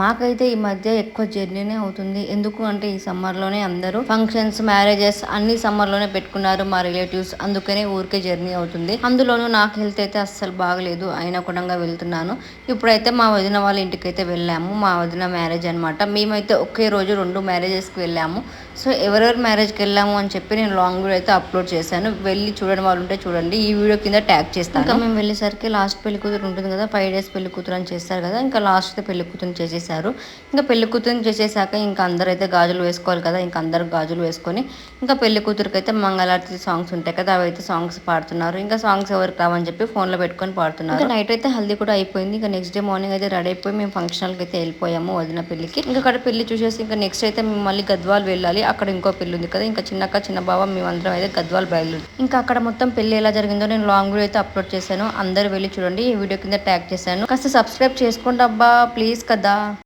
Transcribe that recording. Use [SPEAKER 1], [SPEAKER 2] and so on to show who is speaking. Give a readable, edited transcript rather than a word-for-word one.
[SPEAKER 1] మాకైతే ఈ మధ్య ఎక్కువ జర్నీనే అవుతుంది. ఎందుకు అంటే ఈ సమ్మర్లోనే అందరూ ఫంక్షన్స్, మ్యారేజెస్ అన్ని సమ్మర్లోనే పెట్టుకున్నారు మా రిలేటివ్స్. అందుకనే ఊరికే జర్నీ అవుతుంది. అందులోనూ నాకు హెల్త్ అయితే అస్సలు బాగలేదు. అయినా కూడా వెళ్తున్నాను. ఇప్పుడైతే మా వదిన వాళ్ళ ఇంటికైతే వెళ్ళాము. మా వదిన మ్యారేజ్ అనమాట. మేమైతే ఒకే రోజు 2 మ్యారేజెస్కి వెళ్ళాము. సో ఎవరెవరు మ్యారేజ్కి వెళ్ళాము అని చెప్పి నేను లాంగ్ వీడియో అయితే అప్లోడ్ చేశాను. వెళ్ళి చూడని వాళ్ళు ఉంటే చూడండి. ఈ వీడియో కింద ట్యాగ్ చేస్తాను. ఇంకా మేము వెళ్ళేసరికి లాస్ట్ పెళ్లి కూతురు ఉంటుంది కదా, 5 days పెళ్లి కూతురు అని చేస్తారు కదా, ఇంకా లాస్ట్ పెళ్లి కూతురు చేసేసారు. ఇంకా పెళ్లి కూతురుని చేసేసాక ఇంకా అందరూ అయితే గాజులు వేసుకోవాలి కదా, ఇంకా అందరు గాజులు వేసుకొని ఇంకా పెళ్లి కూతురికి అయితే మంగళారతి సాంగ్స్ ఉంటాయి కదా, అవి అయితే సాంగ్స్ పాడుతున్నారు. ఇంకా సాంగ్స్ ఎవరికి రావని చెప్పి ఫోన్లో పెట్టుకొని పాడుతున్నారు. ఇంకా నైట్ అయితే హల్దీ కూడా అయిపోయింది. ఇంకా నెక్స్ట్ డే మార్నింగ్ అయితే రెడీ అయిపోయి మేము ఫంక్షన్కి అయితే వెళ్ళిపోయాము వదిన పెళ్లికి. ఇంకా అక్కడ పెళ్లి చూసేసి ఇంకా నెక్స్ట్ అయితే మేము మళ్ళీ గద్వాల్ వెళ్ళాలి. అక్కడ ఇంకో పెళ్లి ఉంది కదా, ఇంకా చిన్నక్క చిన్న బావ మేమందరం అయితే గద్వాల్ బయలుదేరి ఇంకా అక్కడ మొత్తం పెళ్లి ఎలా జరిగిందో నేను లాంగ్ వీడియో అయితే అప్లోడ్ చేశాను. అందరు వెళ్ళి చూడండి. ఈ వీడియో కింద ట్యాగ్ చేశాను. కాస్త సబ్స్క్రైబ్ చేసుకోండి అబ్బా ప్లీజ్ కదా.